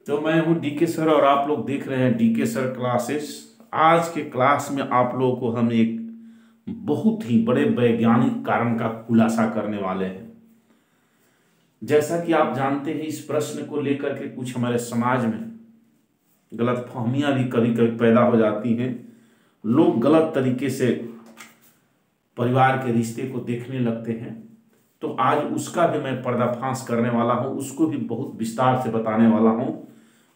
तो मैं हूं डीके सर और आप लोग देख रहे हैं डीके सर क्लासेस। आज के क्लास में आप लोगों को हम एक बहुत ही बड़े वैज्ञानिक कारण का खुलासा करने वाले हैं। जैसा कि आप जानते हैं, इस प्रश्न को लेकर के कुछ हमारे समाज में गलतफहमियां भी कभी कभी पैदा हो जाती हैं। लोग गलत तरीके से परिवार के रिश्ते को देखने लगते हैं। तो आज उसका भी मैं पर्दाफाश करने वाला हूं, उसको भी बहुत विस्तार से बताने वाला हूं।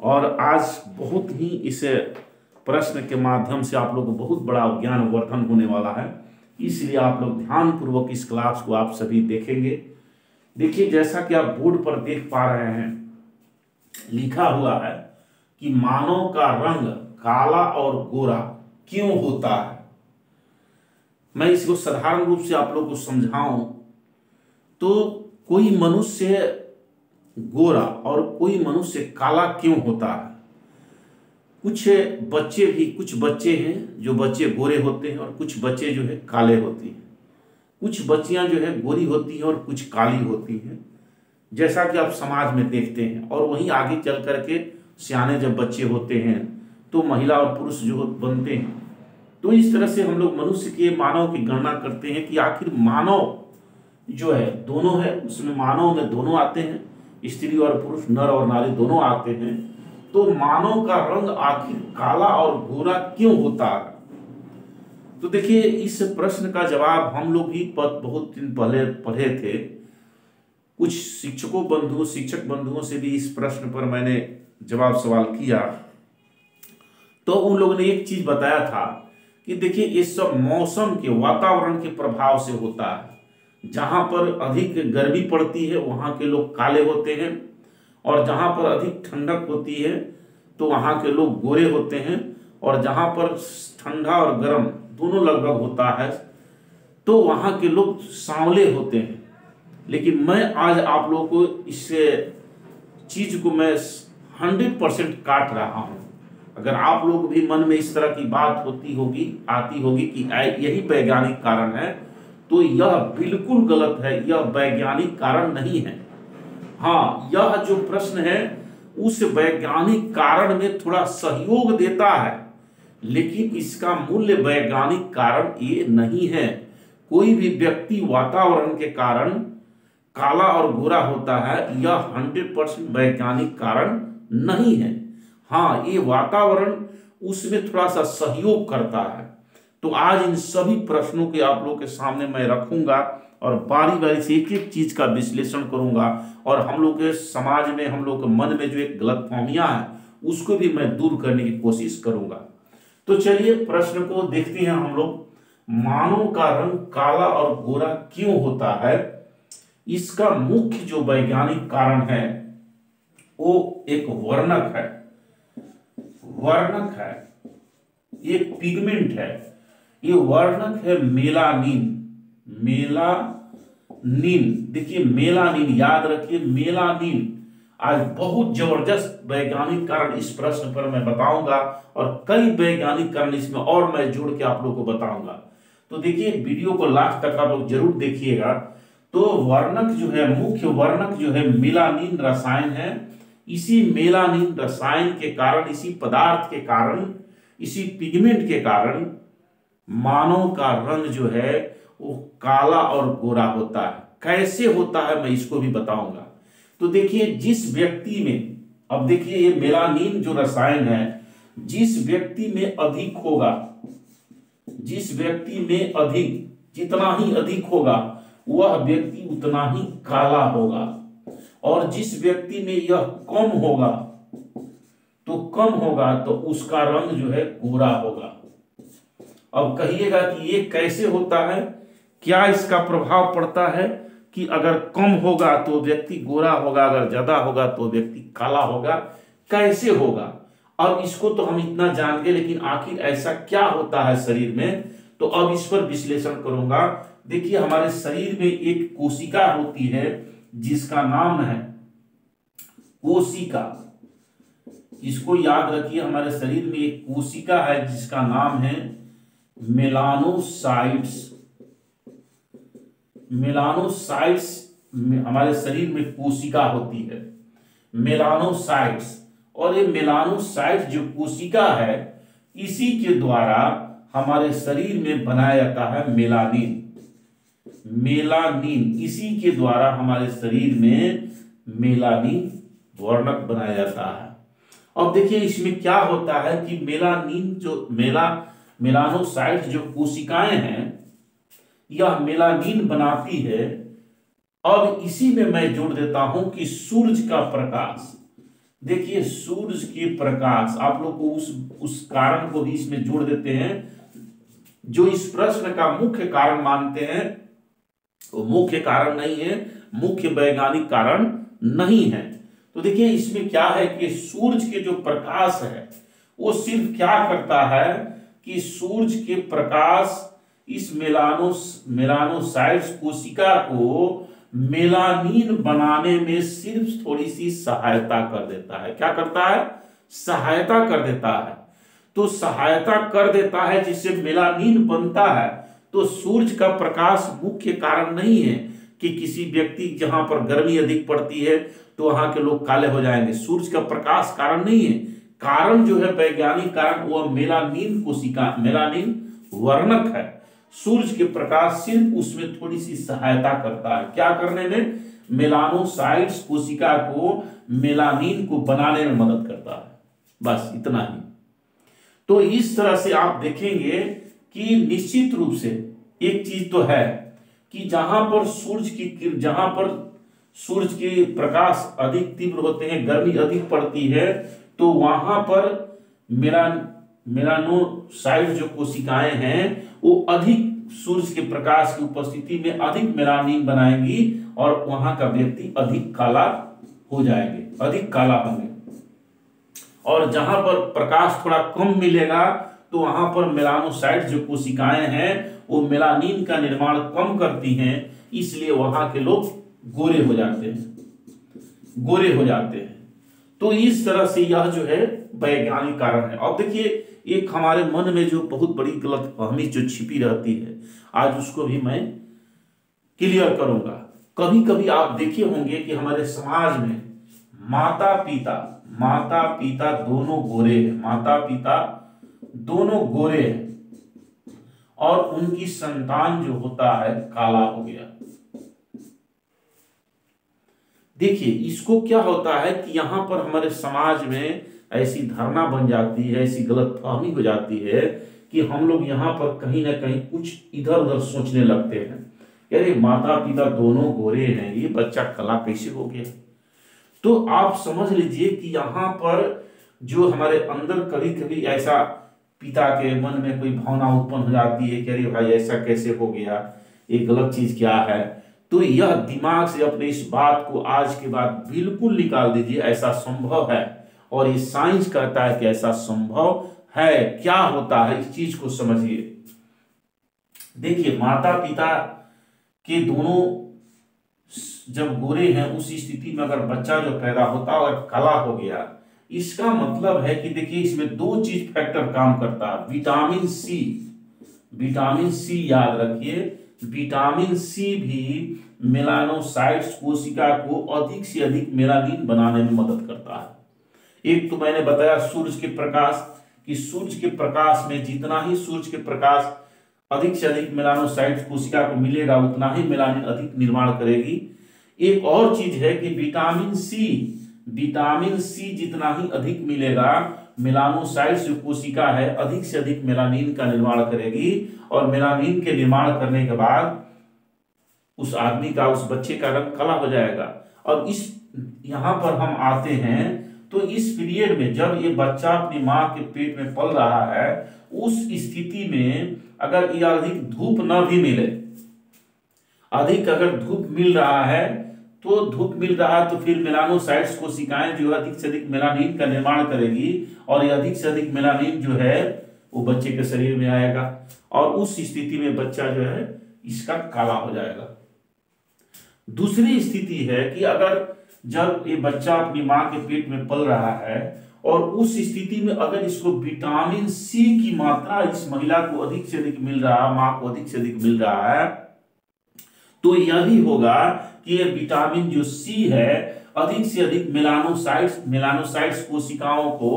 और आज बहुत ही इस प्रश्न के माध्यम से आप लोग को बहुत बड़ा ज्ञानवर्धन होने वाला है, इसलिए आप लोग ध्यानपूर्वक इस क्लास को आप सभी देखेंगे। देखिए, जैसा कि आप बोर्ड पर देख पा रहे हैं, लिखा हुआ है कि मानव का रंग काला और गोरा क्यों होता है। मैं इसको साधारण रूप से आप लोग को समझाऊं तो कोई मनुष्य गोरा और कोई मनुष्य काला क्यों होता है। कुछ बच्चे हैं जो बच्चे गोरे होते हैं और कुछ बच्चे जो है काले होती हैं। कुछ बच्चियां जो है गोरी होती हैं और कुछ काली होती हैं, जैसा कि आप समाज में देखते हैं। और वहीं आगे चल करके सियाने जब बच्चे होते हैं तो महिला और पुरुष जो बनते हैं। तो इस तरह से हम लोग मनुष्य के मानव की गणना करते हैं कि आखिर मानव जो है दोनों है, उसमें मानव में दोनों आते हैं, स्त्री और पुरुष, नर और नारी दोनों आते हैं। तो मानव का रंग आखिर काला और गोरा क्यों होता है। तो देखिए, इस प्रश्न का जवाब हम लोग भी बहुत दिन पहले पढ़े थे। कुछ शिक्षक बंधुओं से भी इस प्रश्न पर मैंने जवाब सवाल किया, तो उन लोगों ने एक चीज बताया था कि देखिए, ये सब मौसम के, वातावरण के प्रभाव से होता है। जहां पर अधिक गर्मी पड़ती है वहां के लोग काले होते हैं, और जहां पर अधिक ठंडक होती है तो वहां के लोग गोरे होते हैं, और जहां पर ठंडा और गर्म दोनों लगभग होता है तो वहां के लोग सांवले होते हैं। लेकिन मैं आज आप लोगों को इस चीज को मैं 100% काट रहा हूं। अगर आप लोग भी मन में इस तरह की बात आती होगी कि यही वैज्ञानिक कारण है, तो यह बिल्कुल गलत है। यह वैज्ञानिक कारण नहीं है। हाँ, यह जो प्रश्न है उस वैज्ञानिक कारण में थोड़ा सहयोग देता है, लेकिन इसका मूल्य वैज्ञानिक कारण ये नहीं है। कोई भी व्यक्ति वातावरण के कारण काला और गोरा होता है, यह 100% वैज्ञानिक कारण नहीं है। हाँ, ये वातावरण उसमें थोड़ा सा सहयोग करता है। तो आज इन सभी प्रश्नों के आप लोगों के सामने मैं रखूंगा और बारी बारी से एक एक चीज का विश्लेषण करूंगा, और हम लोग के समाज में, हम लोग के मन में जो एक गलतफहमियां है उसको भी मैं दूर करने की कोशिश करूंगा। तो चलिए प्रश्न को देखते हैं हम लोग। मानव का रंग काला और गोरा क्यों होता है, इसका मुख्य जो वैज्ञानिक कारण है वो एक वर्णक है, ये पिगमेंट है। ये वर्णक है मेलानिन। देखिए, मेलानिन याद रखिए, मेलानिन। आज बहुत जबरदस्त वैज्ञानिक कारण इस प्रश्न पर मैं बताऊंगा, और कई वैज्ञानिक कारण इसमें और मैं जोड़ के आप लोगों को बताऊंगा। तो देखिए, वीडियो को लास्ट तक आप लोग जरूर देखिएगा। तो वर्णक जो है, मुख्य वर्णक जो है मेलानिन रसायन है। इसी मेलानिन रसायन के कारण, इसी पदार्थ के कारण, इसी पिगमेंट के कारण मानव का रंग जो है वो काला और गोरा होता है। कैसे होता है मैं इसको भी बताऊंगा। तो देखिए, जिस व्यक्ति में, अब देखिए ये मेलानिन जो रसायन है, जिस व्यक्ति में अधिक होगा, जितना ही अधिक होगा वह व्यक्ति उतना ही काला होगा, और जिस व्यक्ति में यह कम होगा तो उसका रंग जो है गोरा होगा। अब कहिएगा कि ये कैसे होता है, क्या इसका प्रभाव पड़ता है कि अगर कम होगा तो व्यक्ति गोरा होगा, अगर ज्यादा होगा तो व्यक्ति काला होगा, कैसे होगा। अब इसको तो हम इतना जान गए, लेकिन आखिर ऐसा क्या होता है शरीर में, तो अब इस पर विश्लेषण करूंगा। देखिए, हमारे शरीर में एक कोशिका होती है जिसका नाम है कोशिका। इसको याद रखिए, हमारे शरीर में एक कोशिका है जिसका नाम है मेलानोसाइट्स। हमारे शरीर में कोशिका होती है मेलानोसाइट्स, और ये मेलानोसाइट्स जो कोशिका है, इसी के द्वारा हमारे शरीर में बनाया जाता है मेलानिन। मेलानिन, इसी के द्वारा हमारे शरीर में मेलानिन वर्णक बनाया जाता है। अब देखिए इसमें क्या होता है कि मेलानिन जो मेलानोसाइट्स जो कोशिकाएं हैं, यह मेलानिन बनाती है। अब इसी में मैं जोड़ देता हूं कि सूरज का प्रकाश, देखिए सूरज के प्रकाश, आप लोग को उस कारण को भी इसमें जोड़ देते हैं जो इस प्रश्न का मुख्य कारण मानते हैं। वो मुख्य कारण नहीं है, मुख्य वैज्ञानिक कारण नहीं है। तो देखिए इसमें क्या है कि सूरज के जो प्रकाश है वो सिर्फ क्या करता है कि सूरज के प्रकाश इस मेलानोसाइट्स कोशिका को मेलानिन बनाने में सिर्फ थोड़ी सी सहायता कर देता है। क्या करता है? सहायता कर देता है। तो सहायता कर देता है जिससे मेलानिन बनता है। तो सूरज का प्रकाश मुख्य कारण नहीं है कि किसी व्यक्ति जहां पर गर्मी अधिक पड़ती है तो वहां के लोग काले हो जाएंगे। सूरज का प्रकाश कारण नहीं है। कारण जो है वैज्ञानिक कारण, वह मेलानिन कोशिका, मेलानिन वर्णक है। सूरज के प्रकाश सिर्फ उसमें थोड़ी सी सहायता करता है। क्या करने में? मेलानोसाइट्स कोशिका को मेलानिन को बनाने में मदद करता है। बस इतना ही। तो इस तरह से आप देखेंगे कि निश्चित रूप से एक चीज तो है कि जहां पर सूरज के प्रकाश अधिक तीव्र होते हैं, गर्मी अधिक पड़ती है, तो वहां पर मेलानोसाइट जो कोशिकाएं हैं वो अधिक सूरज के प्रकाश की उपस्थिति में अधिक मेलानिन बनाएंगी और वहां का व्यक्ति अधिक काला हो जाएंगे, अधिक काला होंगे। और जहां पर प्रकाश थोड़ा कम मिलेगा तो वहां पर मेलानोसाइट जो कोशिकाएं हैं वो मेलानिन का निर्माण कम करती हैं, इसलिए वहां के लोग गोरे हो जाते हैं। तो इस तरह से यह जो है वैज्ञानिक कारण है। अब देखिए एक हमारे मन में जो बहुत बड़ी गलतफहमी जो छिपी रहती है, आज उसको भी मैं क्लियर करूंगा। कभी कभी आप देखे होंगे कि हमारे समाज में माता पिता दोनों गोरे हैं, माता पिता दोनों गोरे हैं और उनकी संतान जो होता है काला हो गया। देखिए इसको क्या होता है कि यहां पर हमारे समाज में ऐसी धारणा बन जाती है, ऐसी गलतफहमी हो जाती है कि हम लोग यहां पर कहीं ना कहीं कुछ इधर उधर सोचने लगते हैं, अरे माता पिता दोनों गोरे हैं, ये बच्चा काला कैसे हो गया। तो आप समझ लीजिए कि यहां पर जो हमारे अंदर कभी कभी ऐसा पिता के मन में कोई भावना उत्पन्न हो जाती है कि अरे भाई ऐसा कैसे हो गया, ये गलत चीज क्या है। तो यह दिमाग से अपने इस बात को आज के बाद बिल्कुल निकाल दीजिए, ऐसा संभव है और ये साइंस कहता है कि ऐसा संभव है। क्या होता है इस चीज को समझिए। देखिए माता पिता के दोनों जब गोरे हैं उस स्थिति में अगर बच्चा जो पैदा होता है अगर काला हो गया, इसका मतलब है कि देखिए इसमें दो चीज फैक्टर काम करता है। विटामिन सी याद रखिए, विटामिन सी भी मेलानोसाइट्स कोशिका को अधिक से अधिक मेलानिन बनाने में मदद करता है। एक तो मैंने बताया सूरज के प्रकाश, कि सूरज के प्रकाश में जितना ही सूरज के प्रकाश अधिक से अधिक मेलानोसाइट्स कोशिका को मिलेगा उतना ही मेलानिन अधिक निर्माण करेगी। एक और चीज है कि विटामिन सी जितना ही अधिक मिलेगा, मेलानोसाइट्स जो कोशिका है अधिक से अधिक मेलानिन का निर्माण करेगी और मेलानिन के निर्माण करने के बाद उस आदमी का, उस बच्चे का रंग काला हो जाएगा। और इस यहां पर हम आते हैं तो इस पीरियड में जब ये बच्चा अपनी मां के पेट में पल रहा है, उस स्थिति में अगर ये अधिक धूप न भी मिले, अधिक अगर धूप मिल रहा है तो फिर मेलानोसाइट्स कोशिकाएं जो अधिक से अधिक मेलानिन का निर्माण करेगी और ये अधिक से अधिक मेलानिन जो है वो बच्चे के शरीर में आएगा और उस स्थिति में बच्चा जो है इसका काला हो जाएगा। दूसरी स्थिति है कि अगर जब ये बच्चा अपनी मां के पेट में पल रहा है और उस स्थिति में अगर इसको विटामिन सी की मात्रा इस महिला को अधिक से अधिक मिल रहा है, मां को अधिक से अधिक मिल रहा है, तो यही होगा कि ये विटामिन जो सी है अधिक से अधिक मेलानोसाइट्स कोशिकाओं को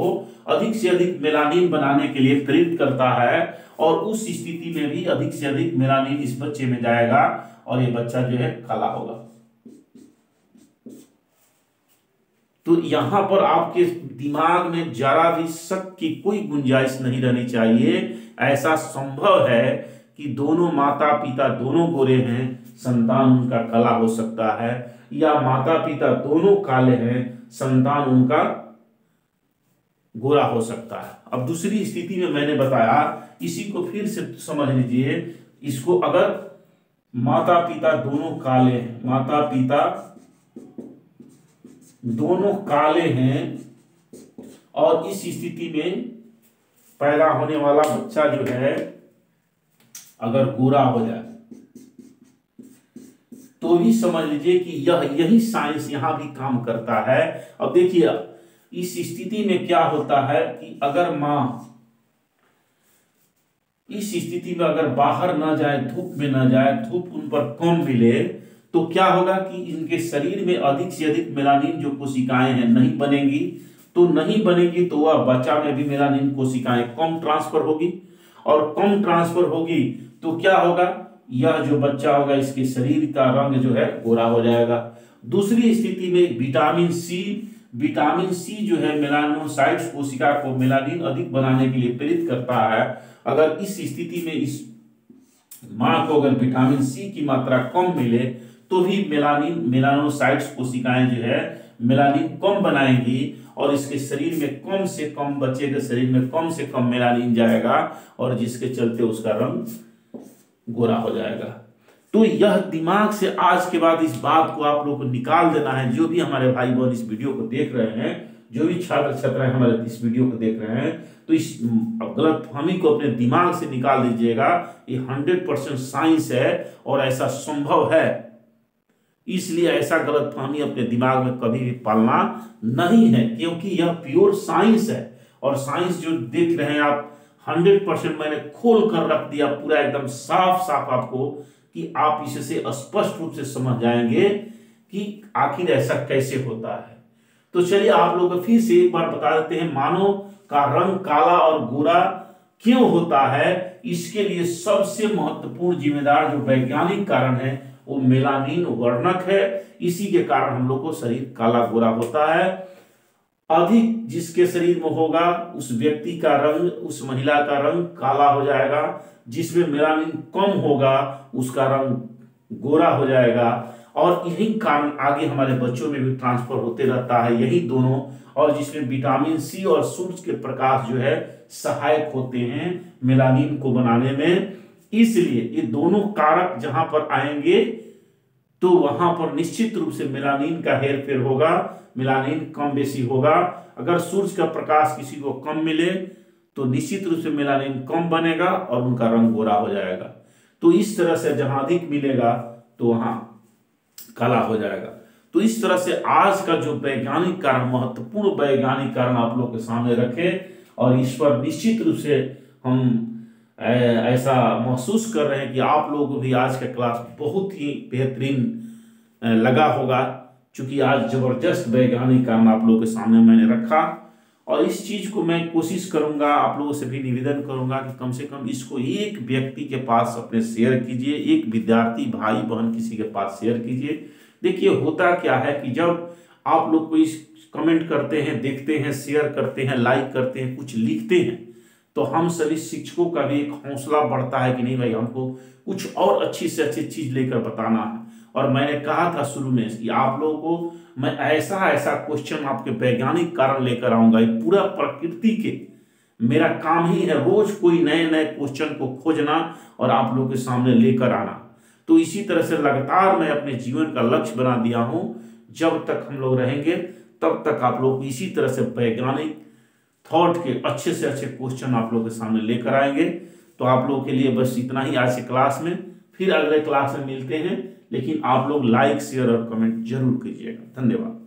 अधिक से अधिक मेलानिन बनाने के लिए प्रेरित करता है, और उस स्थिति में भी अधिक से अधिक मेलानिन इस बच्चे में जाएगा और ये बच्चा जो है काला होगा। तो यहां पर आपके दिमाग में जरा भी शक की कोई गुंजाइश नहीं रहनी चाहिए। ऐसा संभव है कि दोनों माता पिता दोनों गोरे हैं, संतान उनका काला हो सकता है, या माता पिता दोनों काले हैं, संतान उनका गोरा हो सकता है। अब दूसरी स्थिति में मैंने बताया, इसी को फिर से समझ लीजिए। इसको अगर माता पिता दोनों काले हैं, माता पिता दोनों काले हैं, और इस स्थिति में पैदा होने वाला बच्चा जो है अगर गोरा हो जाए, तो भी समझ लीजिए कि यही साइंस यहां भी काम करता है। अब देखिए इस स्थिति में क्या होता है कि अगर मां इस स्थिति में अगर बाहर ना जाए, धूप में ना जाए, धूप उन पर कम मिले, तो क्या होगा कि इनके शरीर में अधिक से अधिक मेलानिन जो कोशिकाएं हैं नहीं बनेंगी। तो नहीं बनेगी तो वह बच्चा में भी मेलानिन कोशिकाएं कम ट्रांसफर होगी, और कम ट्रांसफर होगी तो क्या होगा, यह जो बच्चा होगा इसके शरीर का रंग जो है गोरा हो जाएगा। दूसरी स्थिति में विटामिन सी जो है मेलानोसाइट्स कोशिका को मेलानिन अधिक बनाने के लिए प्रेरित करता है। अगर इस स्थिति में इस मां को अगर विटामिन सी की मात्रा कम मिले, तो भी मेलानोसाइट्स कोशिकाएं जो है मेलानिन कम बनाएंगी, और इसके शरीर में कम से कम, बच्चे के शरीर में कम से कम मेलानिन जाएगा, और जिसके चलते उसका रंग गोरा हो जाएगा। तो यह दिमाग से आज के बाद इस बात को आप लोगों को निकाल देना है। जो भी हमारे भाई बहन इस वीडियो को देख रहे हैं, जो भी छात्र छात्राएं हमारे इस वीडियो को देख रहे हैं, तो इस गलतफहमी को अपने दिमाग से निकाल दीजिएगा। ये 100% साइंस है और ऐसा संभव है, इसलिए ऐसा गलतफहमी अपने दिमाग में कभी भी पालना नहीं है, क्योंकि यह प्योर साइंस है। और साइंस जो देख रहे हैं आप 100% मैंने खोल कर रख दिया पूरा एकदम साफ साफ आपको, कि आप इससे स्पष्ट रूप से समझ जाएंगे कि आखिर ऐसा कैसे होता है। तो चलिए आप लोगों को फिर से एक बार बता देते हैं, मानव का रंग काला और गोरा क्यों होता है। इसके लिए सबसे महत्वपूर्ण जिम्मेदार जो वैज्ञानिक कारण है वो मेलानिन वर्णक है। इसी के कारण हम लोग को शरीर काला गोरा होता है। अधिक जिसके शरीर में होगा उस व्यक्ति का रंग, उस महिला का रंग काला हो जाएगा। जिसमें मेलानिन कम होगा उसका रंग गोरा हो जाएगा। और यही कारण आगे हमारे बच्चों में भी ट्रांसफर होते रहता है, यही दोनों। और जिसमें विटामिन सी और सूरज के प्रकाश जो है सहायक होते हैं मेलानिन को बनाने में। इसलिए ये दोनों कारक जहां पर आएंगे तो वहां पर निश्चित रूप से मेलानिन का हेरफेर होगा, मेलानिन कम बेसी होगा। अगर सूरज का प्रकाश किसी को कम मिले तो निश्चित रूप से मेलानिन कम बनेगा और उनका रंग गोरा हो जाएगा। तो इस तरह से जहां अधिक मिलेगा तो वहां काला हो जाएगा। तो इस तरह से आज का जो वैज्ञानिक कारण, महत्वपूर्ण वैज्ञानिक कारण आप लोग के सामने रखे, और इस पर निश्चित रूप से हम ऐसा महसूस कर रहे हैं कि आप लोगों को भी आज का क्लास बहुत ही बेहतरीन लगा होगा, क्योंकि आज जबरदस्त वैज्ञानिक कारण आप लोगों के सामने मैंने रखा। और इस चीज को मैं कोशिश करूंगा, आप लोगों से भी निवेदन करूंगा कि कम से कम इसको एक व्यक्ति के पास अपने शेयर कीजिए, एक विद्यार्थी भाई बहन किसी के पास शेयर कीजिए। देखिए होता क्या है कि जब आप लोग कोई कमेंट करते हैं, देखते हैं, शेयर करते हैं, लाइक करते हैं, कुछ लिखते हैं, तो हम सभी शिक्षकों का भी एक हौसला बढ़ता है कि नहीं भाई हमको कुछ और अच्छी से अच्छी चीज लेकर बताना है। और मैंने कहा था शुरू में कि आप लोगों को मैं ऐसा ऐसा क्वेश्चन आपके वैज्ञानिक कारण लेकर आऊंगा। ये पूरा प्रकृति के मेरा काम ही है रोज कोई नए नए क्वेश्चन को खोजना और आप लोगों के सामने लेकर आना। तो इसी तरह से लगातार मैं अपने जीवन का लक्ष्य बना दिया हूं। जब तक हम लोग रहेंगे तब तक आप लोग इसी तरह से वैज्ञानिक थॉट के अच्छे से अच्छे क्वेश्चन आप लोगों के सामने लेकर आएंगे। तो आप लोगों के लिए बस इतना ही आज के क्लास में, फिर अगले क्लास में मिलते हैं। लेकिन आप लोग लाइक शेयर और कमेंट जरूर कीजिएगा। धन्यवाद।